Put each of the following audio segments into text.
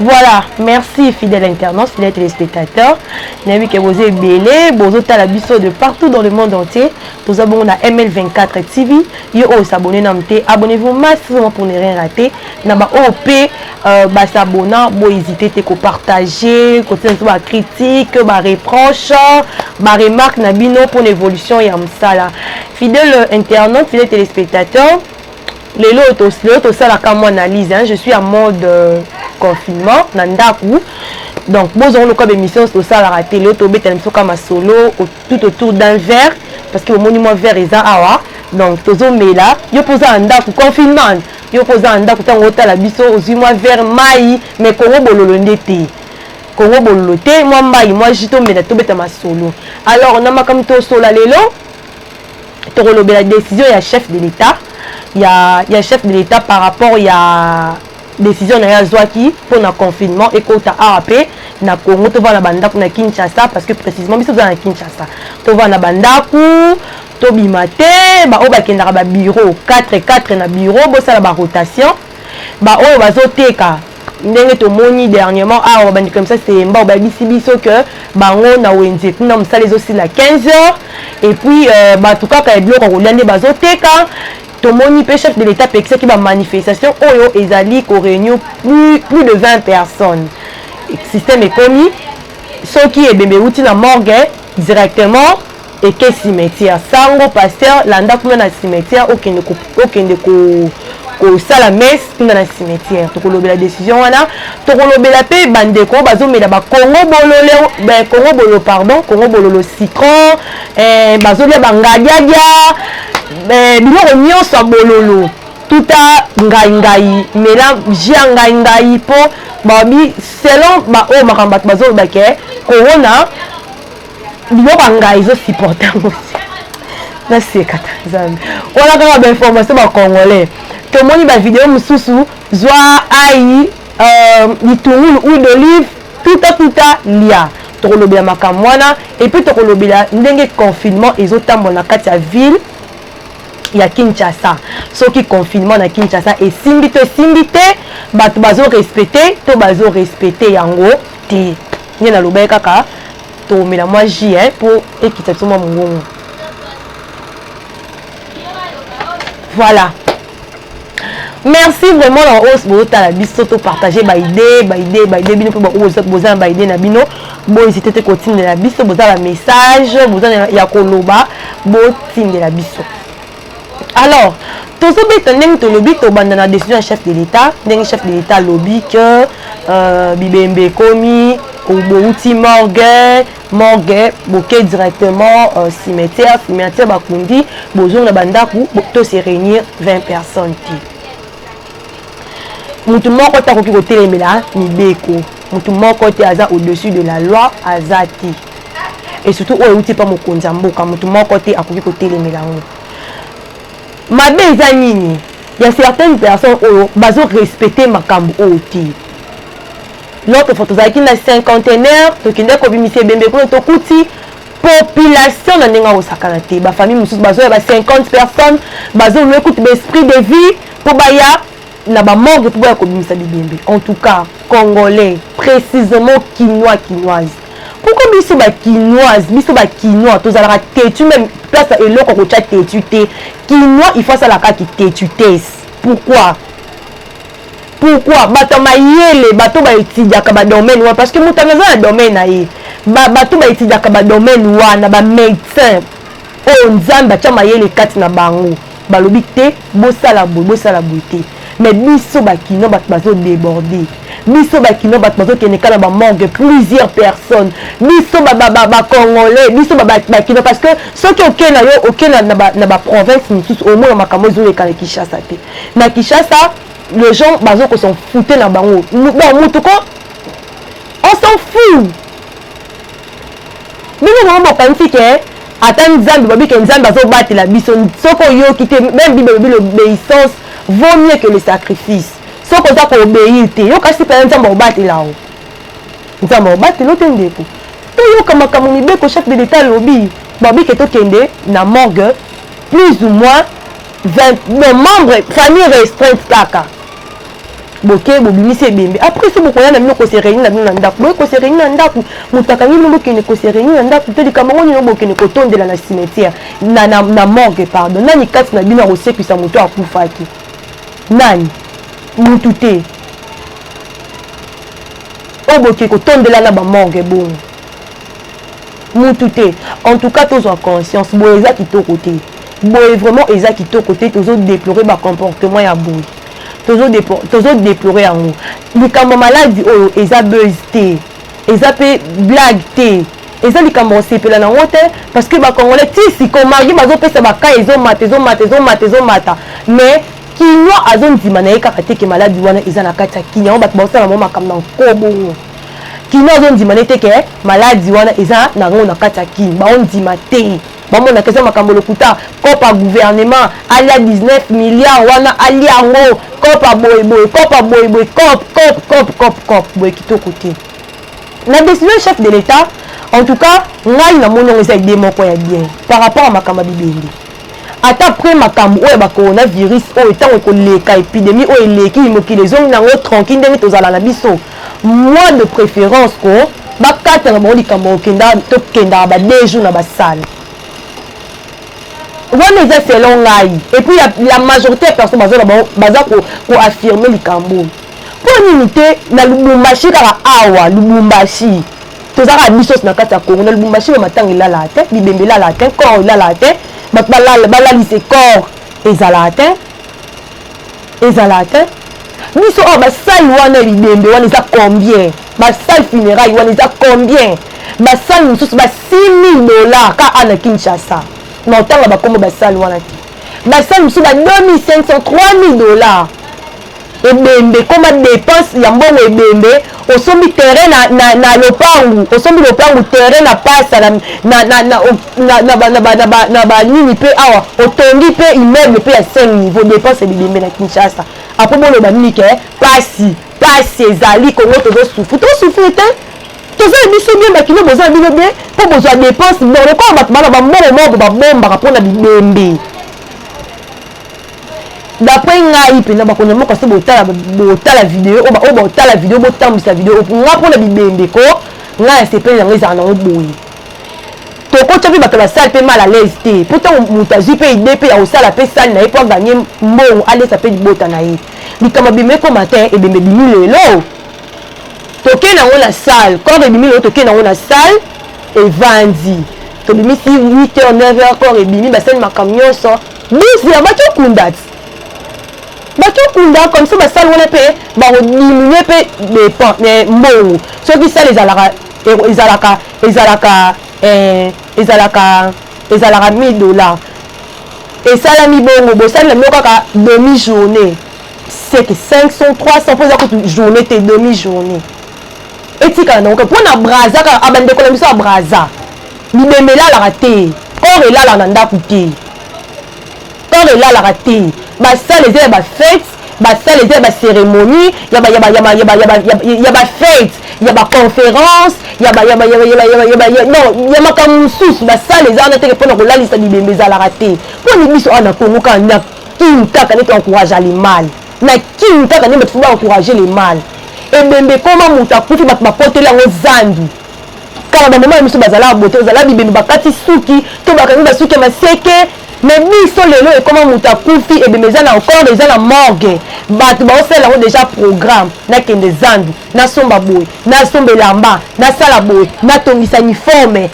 Voilà, merci fidèles internautes, fidèles téléspectateurs. Nabi que vous êtes belé, vous êtes à la biso de partout dans le monde entier. Nous avons la ML24 TV. Yo s'abonner namte, abonnez-vous massivement pour ne rien rater. Naba OP s'abonner, bon hésiter te partager, continuer à critique, ba reproche, ba remarque nabino pour l'évolution et amsala. Fidèles internautes, fidèles téléspectateurs. Les autres, ça la comme analyse. Je suis en mode confinement, nandaku. Donc, moi, on a une émission sur ça la télé, auto bête comme solo, tout autour d'un verre, parce que le monument vert est à donc, tous les là, yo pose un daku confinement, yo pose un daku tant au la biso, aux mois vert maï, mais comment bololo ndete. Congo bololoté, moi maï, moi j'y tombe mais tout bête ma solo. Alors, on a comme tout solo lelo, tu relobé la décision, il y a chef de l'État. Il y a chef de l'État par rapport il y a décision na Zwaki pour le confinement et quand AAP na Congo to va na banda pour na Kinshasa parce que précisément biso na Kinshasa to va na banda pour to bimate ba o ba kenda ba bureau 4 na bureau bo sala ba rotation ba o bazoteka ndenge to moni dernièrement a ba comme ça c'est mba ba biso que bango na wenze kuna msala aussi la 15h et puis ba tout cas ka biloko ko lande bazoteka. Tomoni pe chef de l'État pexé qui va manifestation oyo ezali ko réunion plus de 20 personnes. Système est commis ceux qui est bébé outil la morgue directement et que cimetière sango pasteur landa kuna na cimetière aucun ko sala messe kuna na cimetière to kolobela décision wana to kolobela pe bandeko bazomela ba Congo bololo ben Congo bololo pardon Congo bololo citron bazolia bangadiadia biloko nyonso ya bololo tuta ngai mélange jia ngai po babi selon ba o makambo bato bazoloba ke corona biloko ya ngai ezosupporter aussi naseka ta nzambe wana kaka bainformation bacongolais tomoni bavideo mosusu zwa ai litungulu huile d'olive tuta lia tokolobela makambo wana et puis tokolobela ndenge confinement ezotambola na kati ya ville ya Kinshasa soki confinement na Kinshasa esimbi te bato bazo respecter yango te nye na loba kaka to mela moi ji pour ekita tuma mongongo. Voilà, merci vraiment la hausse bota la biso to partager ba idée bino pour boza ba idée na bino bo hésiter te continuer la biso boza ba message boza ya koloba bo tinde la biso. Alors, tout ce qui est lobby, tu as la décision du chef de l'État. Le chef de l'État lobby que Bibembe Komi, ou Bouti Morgue, Bouquet directement cimetière, Bakundi, Bozon la banda pour se réunir 20 personnes. Tout le monde est à côté de la Nibeko. Tout le monde est au-dessus de la loi Azati. Et surtout, on n'est pas mon konzambo, comme tout le monde est à côté de la mabe eza nini ya certaines personnes oyo bazo respecter makambo oti l'autre fois tozalaki na cinquantenaire tokende kobimisa ebembe kuna tokuti population na ndenge osakana te bafamille mosusu bazoya ba 50 personnes bazoluka ekuti baesprit de vie mpo baya na bamorgue mpo baya kobimisa bibembe. En tout cas congolais précisément quinoise pourquoi biso ba quinois tozalaka têtu même place eloko kotia têtu te quinois il faut ça la kaki têtu te. Pourquoi bato mayele bato ba etidiaka ba domaine wa parce que mutana za domaine na ye bato ba etidiaka ba domaine wa na ba médecin o nzamba tia mayele kati na bango balobi te bosala boye te mais biso ba quinois bato bazo déborder biso bakino bato bazokende kala ba morgue plusieurs personnes biso ba congolais biso bakino parce que soki okena yo okena na ba province mosusu au moins makambo ezoleka na Kinshasa te na Kinshasa les gens bazoko s'en foutent na bango bon mutuko on s'en fout bino mo bakanisi ke ata nzambe babi ke nzambe azobatela biso soko yo kite même bible l'obéissance vaut mieux que le sacrifice. So qu'on t'a obéi te yo kasi pe nzamba obatela o nzamba obatela te ndeko to yo kama kamomi beko chef de l'État lobby babi ke to kende na morgue plus ou moins 20 membres famille restreinte kaka boke bobimisi ebembe après so bokoya na bino ko se réunir na bino na ndako boye ko se réunir na ndako mutakangi bino bokene ko se réunir na ndako to likambo ngo nyino bokene ko tondela na cimetière na morgue pardon nani kati na bino akosekisa moto akufaki nani mutu te oyo boke ko tondela na bamorgue bongo mutu te en tout cas tozwa conscience boye eza kitoko te boye vraiment eza kitoko te tozodéplorer bacomportement ya boye tozodéplorer yango likambo maladi oyo eza buzz te eza mpe blague te eza likambo osepela nango te parce que bacongolais ti sikomargi bazopesa baka ezomata mais kino azondima na ye kaka te ke maladi wana eza na kati ya kini yango bato baosala mo makambo na nkobongo kino azondima na ye te ke maladi wana eza nango na kati ya kini baondima te bamona kesa makambo lokuta kopa gouvernement alia 19 milliards wana alia yango kopa boyeboye cop boye kitoko te na décision chef de l'état en tout cas ngai na moni yango eza idée moko ya bien par rapport à makambo ya bibende ata après makambo oyo ba coronavirus oyo ntango ekoleka épidémie oyo eleki mokili ezongi nango tranquille ndenge tozala na biso moi de préférence ko bakatanga bango likambo tokendaka ba 2 jours na basale wana eza selon ngai et puis la majorité ya personne baza koaffirme likambo mpo nini te na lubumbashi kaka awa lubumbashi tozalaka biso na kati ya kongo na lubumbashi ba matanga elalaka te bibembe elalaka te corps elalaka te bato balalise corps ezalaka te biso oyo basali wana bibembe wana eza combien basali funéraille wana eza combien basali mosusu ba 6 000 $ ka ana Kinshasa na otanga bakombo basali wana te basali mosusu ba 2500 $3000 ebembe koma dépense ya mbongo ebembe osombi terrain na lopangu osombi lopangu terrain na pasa na banini mpe awa otongi mpe immeuble mpe ya 5 niveau dépense ebibembe na Kinshasa apo boloba nini ke pasi ezali kongo tozosufri te tozali biso bien bakino bozala bino bien mpo bozwa dépense lokola bato bana bambongo moko babombaka mpona bibembe d'après ngai mpenza bakonzi moko ase botala video oyo botala video botambwisa video nga mpona bibembe ko ngai asepeli yango ezala nango boye tokotya mpe bato basali mpe mal à l'aise te mpo ntango moto azwi mpe ide mpe ya kosala mpe sali na ye mpo aganye mbongo alesa mpe libota na ye likambo bimbe ekoma te ebembe bimi lelo tokei nango na salle corps ebimi lelo tokei nango na salle evandi tobimisi 8h 9h corps ebimi basali makambo nyonso 12 ya bakokunda ti bakokunda comme ça basali wana mpe bakodiminue mpe mbongo soki sale ezalaka $1000 esalami bongo bosali na bino kaka demi journée c'est que 500 300 mpo eza kutu journée te demi journée etikala nango mpo na braza kaka abandeko na biso ya braza bibembe elalaka te or elalaka na ndako te or elalaka te basale eza ya bafete basale eza ya bacérémonie ya bafete ya baconférence ya makambo mosusu basale eza wana teke mpona kolalisa bibembe ezalaka te mpo ni biso awa na kongo kaka na kini kaka neti encourage le mal na kini kaka nde bato fo baencourage le mal ebembe koma moto akufi bato bapoteli yango zandu kaka bamama ya biso bazala bote ozala bibembe bakati suki to bakangi basuki ya maseke mais biso lelo ekoma moto akufi ebembe eza na encore eza na morgue bato baosala yango déjà programme nakende zandu nasomba boye nasomba elamba nasala boye natongisa uniforme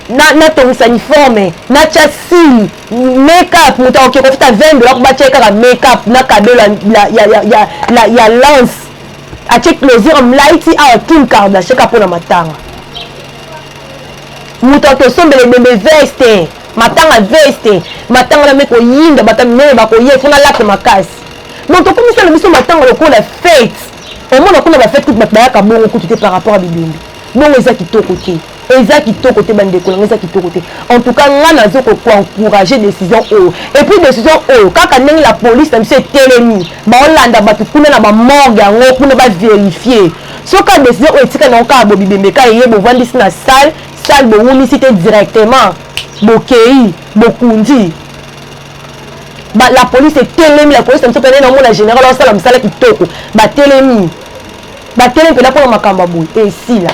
natongisa uniforme natya sile make-up moto akoki kofita $20 kubatya kaka make-up na cadeau ya lance atie closure mlaiti awa Kim Kardashian kaka mpona matanga moto akosombela ebembe veste matanga veste matanga na meko yinda bata mene bakoye fona late makasi donc tokomisala biso matanga lokola fete omona kuna bafete kutu bato bayaka bongo kutu te par rapport à bibembe bongo eza kitoko te bandeko nango eza kitoko te en tout cas nga nazo koencourager décision oyo et puis décision oyo kaka ndenge la police na biso etelemi baolanda bato kuna na bamorgue yango kuna bavérifie soka décision oyo etika nango kaka bobibembe ka eye bovandisi na salle bowumisi te directement bokei bokundi la police est télémi, la police est la générale, on la msala kitoko, ba télémi pela pour makamba boy, et si là.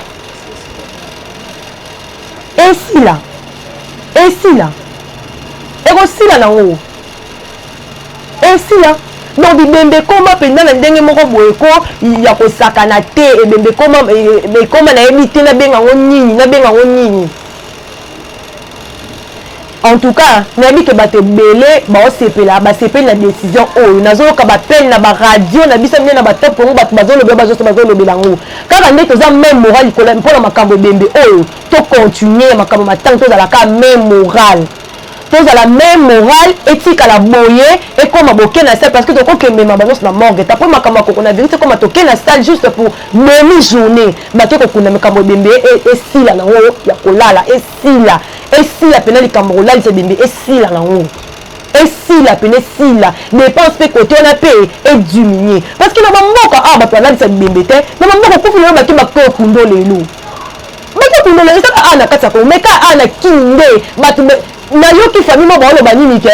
Et si là. Et aussi là nango. Et si là. Donc bibembe koma pendant na ndenge moko boye ko ya ko sakana te e bembe koma na ebité na benga nini. En tout cas, nabi ke bato belé ba osepela ba sepela la décision oyo nazoka ba peine na ba radio na bisa mine na ba top ngo bato bazolobela ngo kaka ndeko za même moral ko la mpona makambo bembe oyo to continuer makambo matango to za la ka même moral. Tous à la même morale, éthique à la boye et comme à boquer na salle parce que tu crois que même ma balance na morgue. T'as pas ma kamako qu'on a vérité comme à toquer na salle juste pour même journée. Ma tu qu'on a me kambo bembe et si la na haut ya kolala et si la peine les kambola c'est bembe et si la na haut. Et si la peine si la dépense pe côté on a payé et diminuer parce que na mboka ah ba plan c'est bembe té na mboka pour finir ba ki ba ko kundo lelo. Ba ko kundo lelo ça ana kata ko meka ana kinde ba tu na yoki famille mo ba lo ba nini ke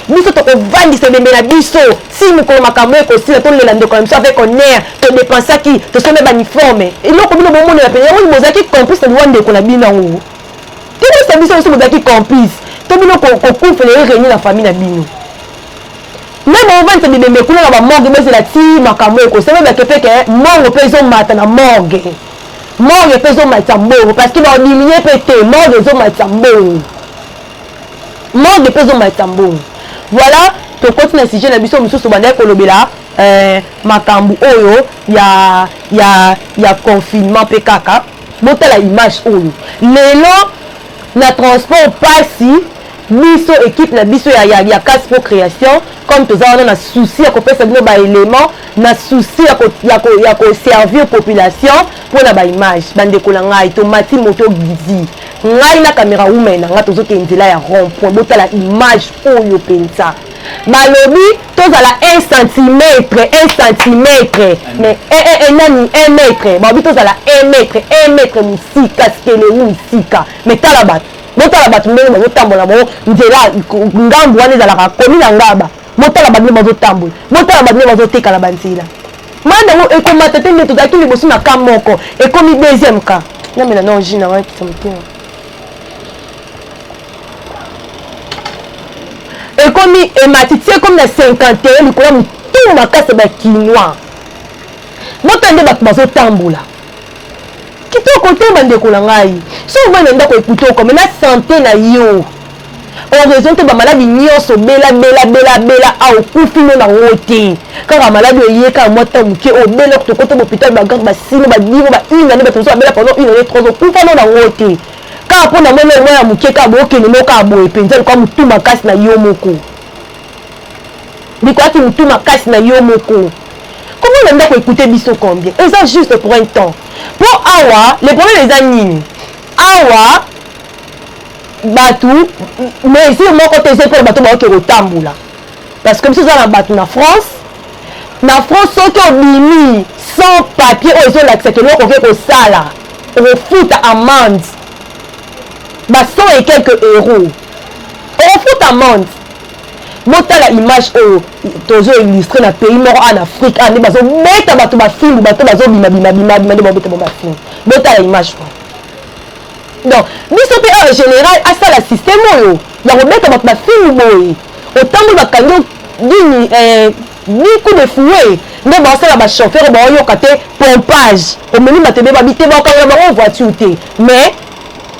biso to ko vandi se bembe na biso si mo ko makambo ko si to le lande comme ça avec on air to dépenser qui to sommet ba uniforme et loko bino bo mo na pena mo mozaki complice de wande ko na bino ngo ti ko sa biso so mozaki complice to bino ko kufele réunir la famille na bino même on vante de bembe kuna ba morgue mais la ti makambo ko se ba ke fait que morgue peso mata na morgue peso mata mbo parce que ba diminuer pété morgue zo mata mbo mort de peso matambo. Voilà, to continue na sujet na biso mususu banda ko lobela makambu oyo ya confinement pe kaka. Bota la image oyo. Lelo na transport passi biso équipe na biso ya Caspo création comme tous on a souci à kopesa bino ba élément na souci ya ko servir population pour na ba image bande ko la ngai to mati moto gizi ngai na caméra women nga tozo ke nzela ya rond point bota la image oyo pensa balobi toza la 1 cm mais nani 1 mètre babi toza la 1 mètre musika skele musika mais tala bat motala bato ndenge bazotambola bango nzela ngambu wana ezalaka komi na ngaba motala bato ndenge bazotambola motala bato ndenge bazotekala banzela mandango ekomata te nde tozalaki liboso na ka moko ekomi deuxième cas namela na ogi na wakisa motema ekomi emati tie comme na 51 likolo motumu makasi bakinois motala nde bato bazotambola kitoko te bandeko na ngai so ovanda ndako ekutoko me na santé na yo en raison te bamaladi nyonso bela okufi no nango te kaka maladi oyeka mwa ta moke obela tokota bopital bagarde basino badiro bainane bato mosusu babela pendant 1 année 3 ans okufa no nango te kaka mpo na mwana mwa ya moke kaka bookende no kaka boye mpenza likoya motu makasi na yo moko likoyaki motu makasi na yo moko comment on a écouter biso combien et ça juste pour un temps pour awa les problèmes les nini awa batu mais si mon côté c'est pour batu ba ko tamboula parce que si ça na batu na France so que obimi sans papier ou ils ont l'accepté non on fait ko sala on fout amende ba 100 et quelques euros on fout amende motala image oyo tozo illustré na pays moko en Afrique ane bazo beta bato ba film bato bazo bima nde babeta ba film motala image quoi donc biso pe en général asala système oyo ya kobeta bato ba film boye otambola bakangi ni coup de fouet nde basala ba chauffeur baoyoka te pompage omemi bato ebe babite bakanga bango voiture te mais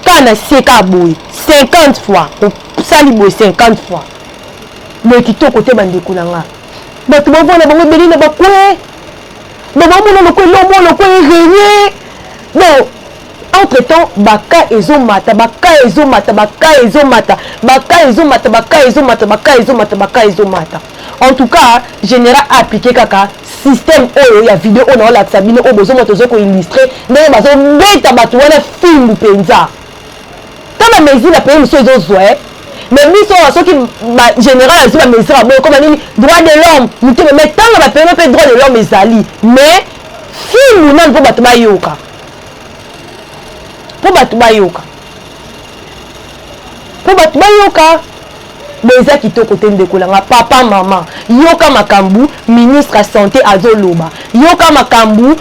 kana sieka boye 50 fois osali boye 50 fois mais kitoko te bandeko na nga bato bavona bango ebeli na bakwe babamona lokwe lomo lokwe erenie donc entre temps baka ezomata en tout cas général appliqué kaka système oyo ya vidéo oyo na olakisa bino oyo bozomona tozoko illustré ndenge bazobeta bato wana filmu mpenza tala mesure na pays mosusu ezozwa mais biso soki général azwi bamesure aboyo koma nini droit de l'homme muteme mais ntango bapema mpe droit de l'homme ezali mais filmu nani mpo bato bayoka Beza kitoko te ndeko langa papa maman yoka makambu ministre santé azoloba yoka makambu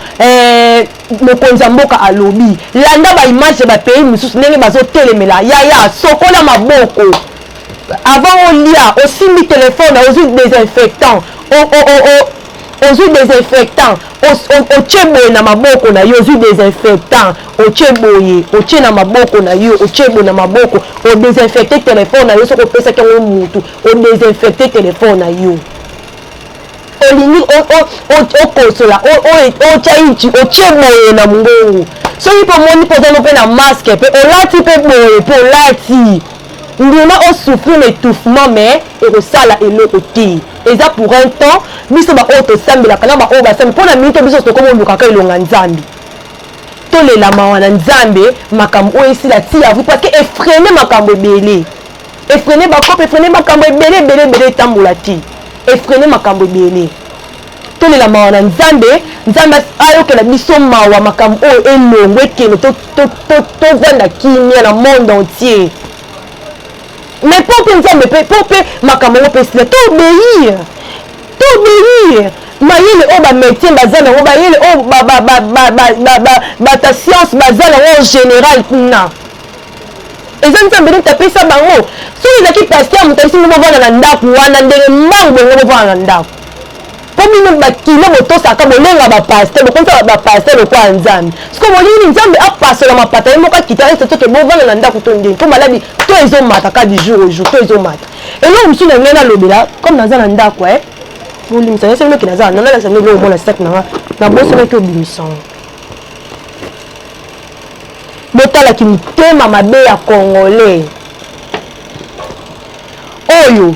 mokonza mboka alobi landa ba image ba pays mususu ndenge bazotelemela ya sokola maboko avant olia osimbi téléphone ozu désinfectant ozu désinfectant otie boye na maboko na yo ozu désinfectant otie boye otie na maboko na yo otie boye na maboko odésinfecte téléphone na yo soki opesaki yango mutu odésinfecte téléphone na yo olingi okosola otia iti otie boye na mongongo soki mpe omoni mpo ozano mpe na masque mpe olati mpe boye mpe olati ndima osouffrir l'étouffement mais ekosala eloko te eza pour un temps biso baoyo tosambelaka na baoyo basambi mpo na minute biso tokoma olukaka elonga nzambe tolelama wana nzambe makambo oyo esila ti ya vous parce que efrene makambo ebele efrene bakope efrene makambo ebele ebele ebele etambola te efrene makambo ebele tolelama wana nzambe ayokela biso mawa makambo oyo elongo ekende tovanda kimia na monde entier mais pour que nous makambo pesile t'obéir mayele o ba métier bazana o ba yele o ba science bazana o général kuna ezan tambele tapesa bango so izaki pasteur mutasi mo bana na ndaku wana ndenge mango ngo bana na ndaku pomino bakilo botosaka bolenga ba pasteur bokonza ba pasteur ko nzambe siko molini nzambe apasola mapata ye moka kitare to ke bovana na ndaku to ndenge ko maladi to ezomata ka du jour au jour to ezomata elo musu na ngena lobela comme naza na ndaku boli mutane se loki naza na la sa ngelo mo la sek na boso na to bimisan botala ki mutema mabe ya congolais oyo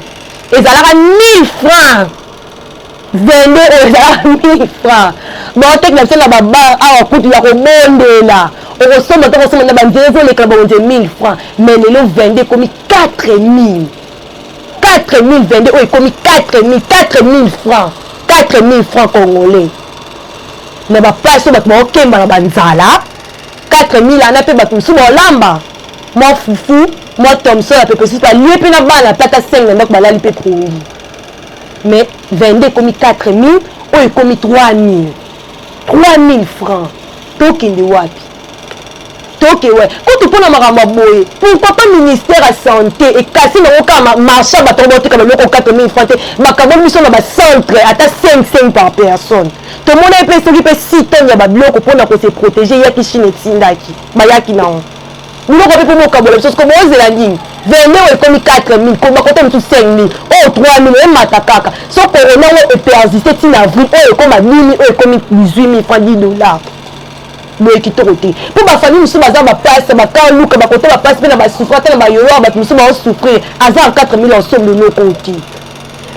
ezalaka 1000 francs 22 1000 francs baotek na biso na babar awa kutu ya kobondela okosomba to kosomba na banzela ezolekala babonze 1000 francs mais lelo 22 ekomi 4000 22 oyo ekomi 4000 francs 4000 francs congolais na bapasi oyo bato baokemba na banzala 4000 ana mpe bato mosusu baolamba mwa fufu mwa thomson ya pepesusu balie mpe na bana tata 5 na ndako balali mpe provi mais 22 comme 4000 ou comme 3000 francs tokende wapi toke ouais quand tu prends makambo boye pourquoi pas ministère à santé et kasi na oka marché ba tobote comme loko 4000 francs makambo biso na ba centre ata 5 par personne to mona pe soki pe 6 tonnes ya ba bloko pour na ko se protéger yaki chine tindaki ba yaki na on nous avons fait mon cabot, parce que moi, je l'ai dit, 22 comme 4000, comme quand on 5000, oh 3000, et matakaka. Sauf qu'on a persisté, tu n'as vu, oh comme à 10 000, oh comme 18 000 francs, $10. Mais qui te roté. Pour ma famille, nous sommes à ma place, ma calou, que ma côté, ma place, mais ma souffrance, ma yolo, nous sommes à souffrir. À 4000 ensemble de nos côtés.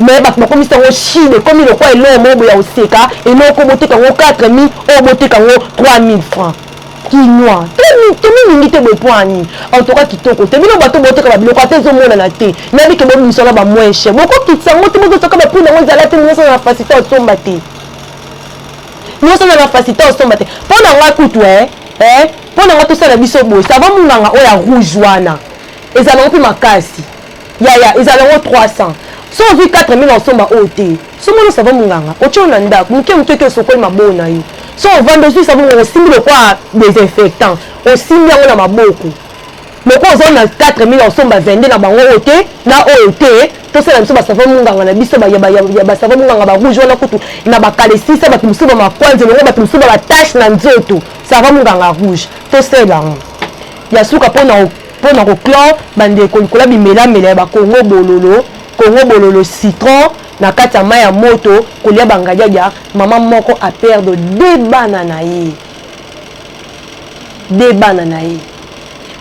Mais comme ils sont au Chine, comme ils ont quoi, ils l'ont au Seka, et nous avons monté quand 4000, on monté quand 3000 francs. Quinoa tomi mingi te boye po ani en tout cas kitoko te bino bato bote ka biloko te ezomona na te nabi ke bomi misala ba moins cher boko kitsango te bozo toka ba puna ngo zala te nyoso na facilité osomba te nyoso na facilité osomba te pona nga kutu pona nga to sala biso boye ça va munganga oya rouge wana ezala mpe makasi ya ezala ngo 300 so vi 4000 osomba ote so mono ça va munganga ocho na ndako muke muteke sokoli mabona yo so vendre aussi ça vous aussi le quoi désinfectant aussi bien on a maboko mais quand on a 4000 on somba vendre na bango ote na ote to ça la biso ba savon munganga na biso ya ba savon munganga ba rouge wana kutu na ba kalesi ça ba musu ba makwanze le ba musu ba tache na nzoto ça va munganga rouge to c'est là ya suka pona ko clan bande ko kola bimela mela ba Congo bololo citron na kati ya mai ya moto kolia bangajaja mama moko a perdre 2 bana na ye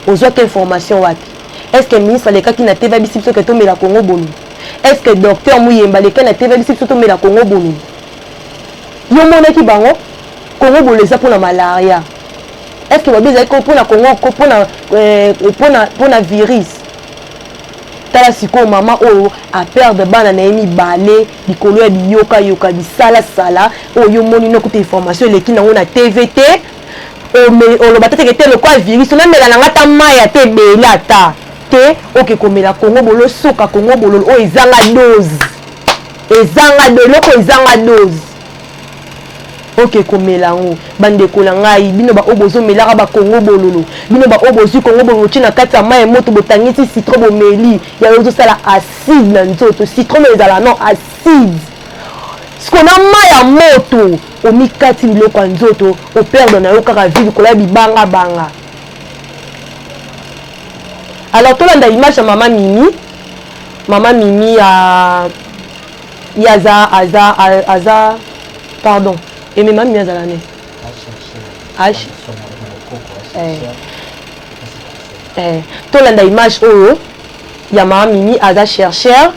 ozwa quelle information wapi est-ce que ministre le kaki na TV bisi so que to mela Congo bolu est-ce que docteur Muyemba le kaki na TV bisi so to mela Congo bolu yo mona ki bango Congo bolu ça pour la malaria est-ce que babiza ko pour na Congo pour na virus tala siko mama oyo a perdre bana na emi balé likolo ya biyoka bisala oyo moni no kuta information leki nango na TVT o me o lo batete ke le quoi virus na mela na ngata maya te bela ta te oke komela Congo bololo soka Congo bololo o ezanga dose ezanga dose oke komela ngo bandeko na ngai bino ba obozo melaka ba Congo bololo bino ba obozo Congo bololo tina kati ya mai moto botangisi citron bomeli ya yozo sala acide na nzoto citron ezala non acide sikona mai ya moto omikati biloko ya nzoto operdre na yo kaka vivre kola bibanga banga. Alors tolanda image ya mama Mimi aza pardon et même Mimi azala ne tolanda image oyo ya mama Mimi aza chercheur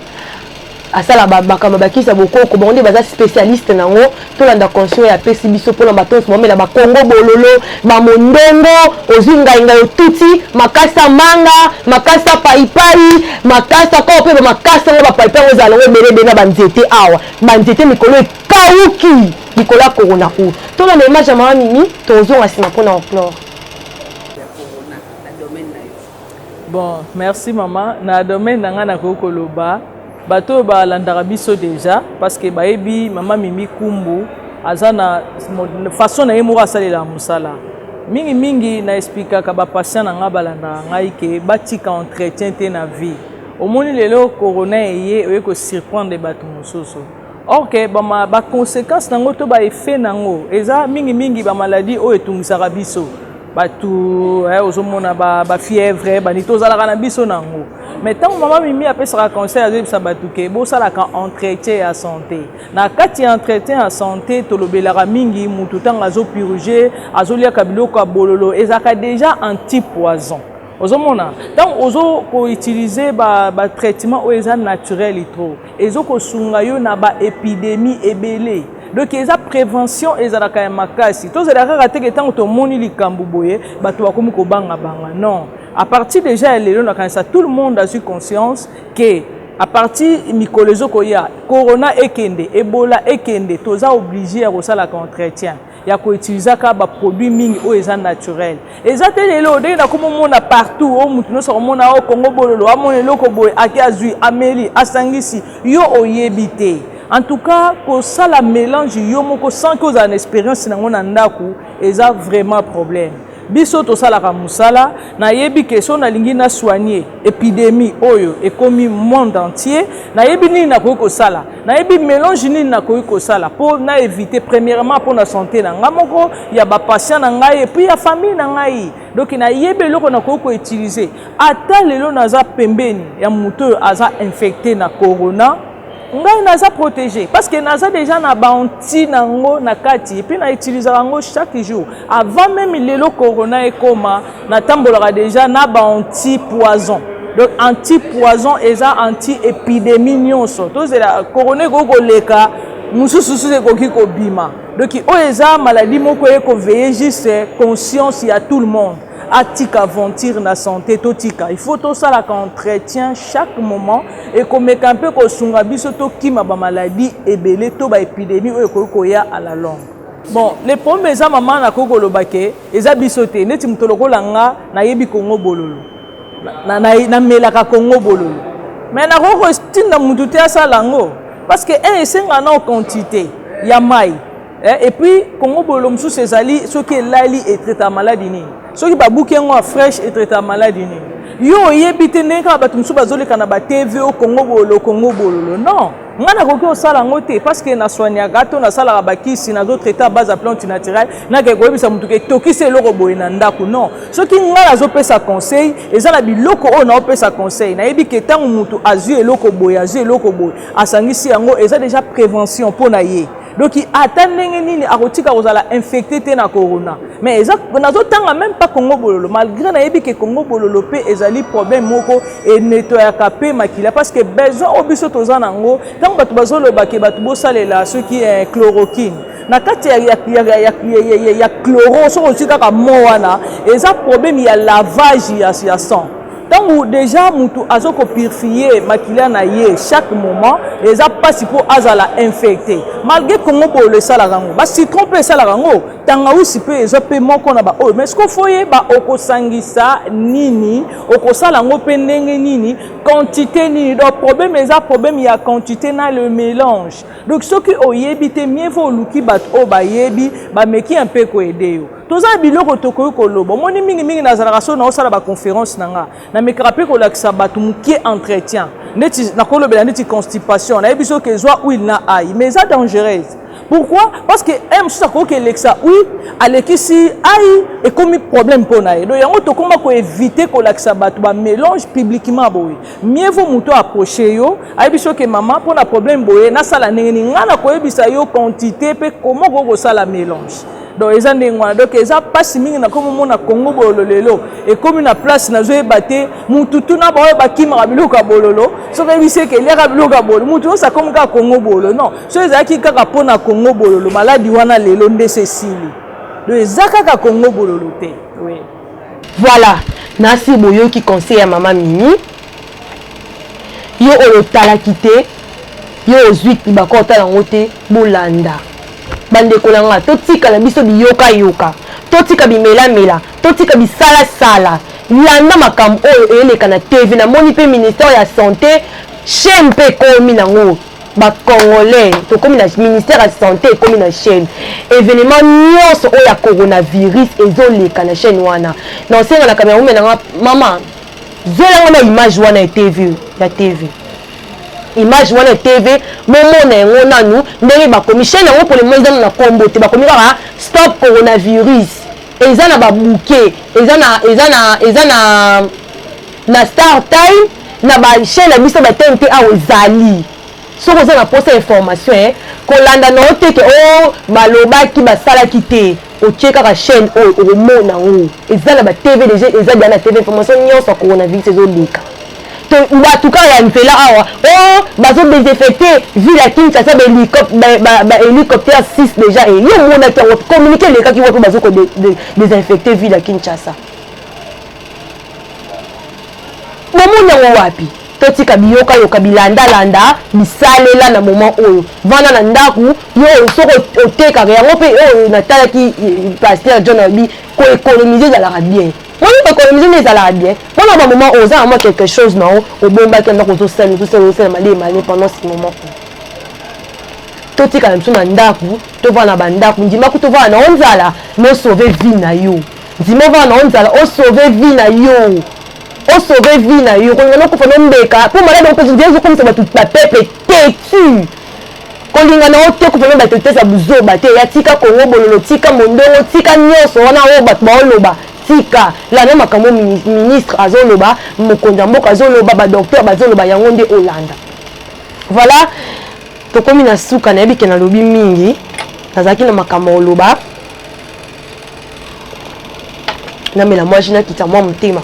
asala bakama bakisa bokoko bonde baza spécialiste nango tolanda conscient ya pesi biso pona batonso momela ba Congo bololo ba mondongo ozinga inga yotuti makasa manga makasa paipai makasa ko pe makasa ngo ba paipai ngo zalongo belebe na banzete awa banzete mikolo kauki Nicolas Corona ou tolanda image ya mama Mimi tozonga sima pona encore. Bon, merci maman. Na domaine nanga na kokoloba bato balandaka biso déjà parce que bayebi mama Mimi Kumbu azana façon na yemo asalela musala mingi na expliquer ba patient na nga balanda ngai ke batika entretien te na vie omoni lelo corona eye oyeko surprendre bato mosusu or que ba conséquences nango to ba effet nango eza mingi ba maladie o etungisaka biso batu ozomona ba fièvre banito zalaka na biso nango mais tant mama Mimi apesaka conseil azebisa batu ke bosalaka entretien ya santé na kati ya entretien ya santé tolobelaka mingi mutu tanga azopurger azoliaka biloko ya bololo ezaka déjà antipoison ozomona tant ozo ko utiliser ba traitement oyo eza naturel trop ezokosunga yo na ba épidémie ebele. Donc, il y a prévention et il y a makasi. Tous les gens qui ont été moni likambu boye, bato bakomi ko banga banga. Non. À partir déjà tout le monde a eu conscience que à partir mikolezo koya corona ekende, Ebola ekende, toza obligé à resala entretien. Ya ko utiliser ka ba produits mingi o eza naturel. Ezate lelo de na komo mona partout o mutu no so mona o Congo bololo, amone loko boye akiazui ameli asangisi yo oyebite. En tout cas, pour ça la mélange yomoko sans cause en expérience na ngona ndaku eza vraiment problème. Biso to sala ka musala na yebi ke so na lingi na soigner épidémie oyo et comme monde entier na yebi ni na ko sala na yebi mélange ni na ko sala pour na éviter premièrement pour la santé na ngamoko ya ba patient na ngai et puis ya famille na ngai. Donc na yebi loko na ko utiliser ata lelo naza pembeni ya muto aza infecté na corona ngai naza protégé parce que naza déjà na banti nango na kati et puis na utiliser nango chaque jour avant même lelo corona ekoma na tambolaka déjà na banti poison. Donc anti poison eza anti épidémie nyonso to zela corona goko leka mususu ekoki ko bima. Donc o eza maladie moko eko veiller juste conscience ya tout le monde atika aventure na santé totika il faut tout ça la entretien chaque moment et comme un peu ko sunga biso to kima ba maladie ebele to ba épidémie o ko ya à la longue. Bon les problèmes za maman na ko lobake eza biso te neti mutoloko langa na yebi Congo bololo na melaka Congo bololo mais na ko stinda mutu te asalango parce que esenga na quantité ya mai et puis Congo bololo msu sezali ce qui est lali et traite maladie ni ceux qui babouki en fraîche et traite maladie ni yo yebite neka batu msu bazoleka na ba TV au Congo bololo non ngana ko ko sala ngote parce que na soigner gato na sala bakisi na d'autres états base à plantes naturelles na ke ko bisa mutu ke tokise loko boye na ndako non ceux qui ngala zo pesa conseil ezala biloko o na opesa conseil na yebi ke tangu mutu azui eloko boye asangisi yango eza déjà prévention pour na ye. Donc il attend nini akotika kozala infecté te na corona mais eza nazo tanga même pas Congo bololo malgré na yebi ke Congo bololo pe ezali problème moko et nettoyer kapé makila parce que besoin obiso toza nango tant batu bazoloba ke batu bosalela ce qui est chloroquine na kati ya chloro so otika ka mo wana eza problème ya lavage ya sang Tant déjà mutu azoko purifier maquiller na ye chaque moment les a pas si pour azala infecté malgré Congo bo le salarango ba citron pe salarango tanga usi pe ezo pe moko na ba oh mais ce qu'il faut ba okosangisa nini okosalango pe ndenge nini quantité nini donc problème eza problème il y a quantité na le mélange donc ce qui oyebite mieux vaut luki bat o ba yebi ba meki un peu ko aider yo toza biloko tokoyo kolobo moni mingi na zalaka na osala ba conférence nanga na mekrape ko lakisa batu mukie entretien neti na kolobela neti constipation na ebiso ke zwa huile na ail mais ça dangereuse. Pourquoi? Parce que aime ça que l'exa oui alekisi ail et comme problème pour naï donc yango to comment ko éviter ko lakisa batu ba mélange publiquement boy mieux vaut muto approcher yo abiso ke maman pour na problème boy na sala nengeni ngana ko ebisa yo quantité pe comment ko sala mélange. Donc ils ont donc ils ont pas si mingi na comme mon na Congo bololo et comme na place na zo ebaté mututu na ba ki marabilo ka bololo so que c'est que les rabilo ka bololo mututu ça comme ka Congo bololo non so ils a ki kaka pona Congo bololo maladi wana lelo ndese sili donc ils a kaka Congo bololo te oui voilà nasi boyo qui conseille à maman Mimi yo o tala kité yo ozuit ba ko tala ngote bolanda bande kolanga totika la biso biyoka yoka totika bimela mela totika bisala sala yanda makam oyo eleka na TV na moni pe ministère ya santé chaîne pe komi nango ba congolais to komi na ministère ya santé komi na chaîne événement nyonso oyo ya coronavirus ezoleka na chaîne wana na senga na kamera umena mama zelanga na image wana ya TV image wana TV momona yango nanu ndenge bakomi chaîne yango pour le moins na kombo te bakomi kaka stop coronavirus eza na babuke eza na Star Time na ba chaîne na biso ba TNT a ozali soko eza na posa information kolanda na ote ke o balobaki basalaki te otie kaka chaîne oyo omona yango eza na ba TV déjà eza bien na TV information nyonso coronavirus ezoleka en tout cas il y a une fela awa oh bazo désinfecter ville à Kinshasa ba hélicoptère 6 déjà et yo mona ki communiquer les cas qui vont bazo désinfecter ville à Kinshasa momona wapi totika biyoka yoka bilanda bisalela na moment oyo vana na ndaku yo soko oteka yango pe oyo natala ki pasteur John Obi ko économiser za la bien. Moi économiser les à la bien. Moi à un moment on a moi quelque chose non au bomba qui ndako to sel malé pendant ce moment. Totika même na ndaku to vana bandaku ndima ko to vana onzala no sauver vie na yo. Ndima vana onzala o sauver vie na yo. O sauver vie na yo ko ngana ko fa mbeka pour malade on peut dire comme ça tout peuple têtu kolinga na ote ko fa mbeka têtu za buzoba te ya tika Congo bololo tika mondongo tika nyoso wana o bat ba oloba tika la na makambo ministre azoloba mokonza mboka azoloba ba docteur bazoloba yango nde Olanda voilà to komi na suka na yebike na lobi mingi nazaki na makambo oloba na mela moi jina kita moi mutema.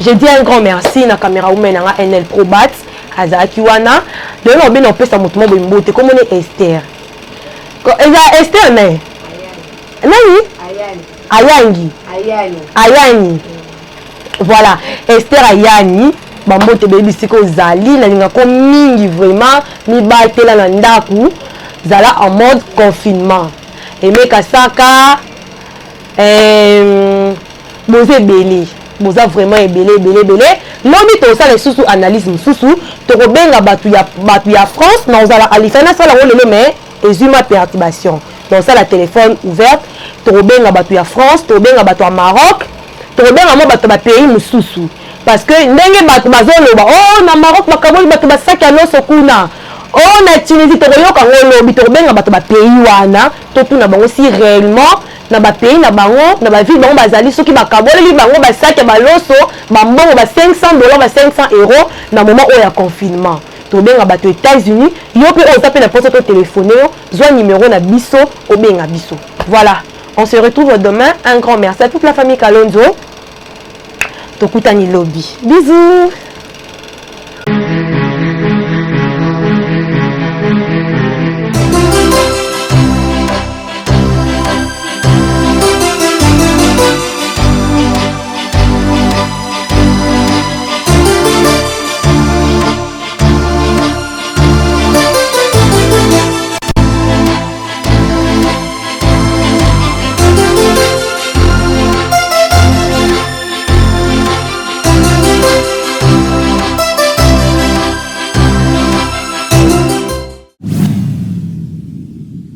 Je dis un grand merci na caméra woman na NL Probat azaki wana de no bien on peut ça mutumo bombote comme on est Esther. Eza Esther mais nani Ayani voilà Esther Ayani bambote baby siko zali na linga ko mingi vraiment mi batela na ndaku zala en mode confinement et meka saka boze belé boza vraiment ebele lobi to ça les sous analyse sous to kobenga batu ya France na ozala alifana sala wolele mais ezuma perturbation donc ça la téléphone ouverte to kobenga batu ya France to kobenga batu ya Maroc to kobenga mo batu ba pays mususu parce que ndenge batu bazoloba oh na Maroc makaboli batu basaki aloso kuna oh na Tunisie to koyoka ngolobi to kobenga batu ba pays wana to tuna bango si réellement na ba pays na bango na ba ville bango bazali soki bakaboleli bango basaki baloso bambongo ba $500 ba 500 € na moment oya confinement to benga bato États-Unis yo pe oza pe na poste to téléphoner zwa numéro na biso obenga biso. Voilà, on se retrouve demain. Un grand merci à toute la famille Kalonzo. Tokutani lobby. Bisous.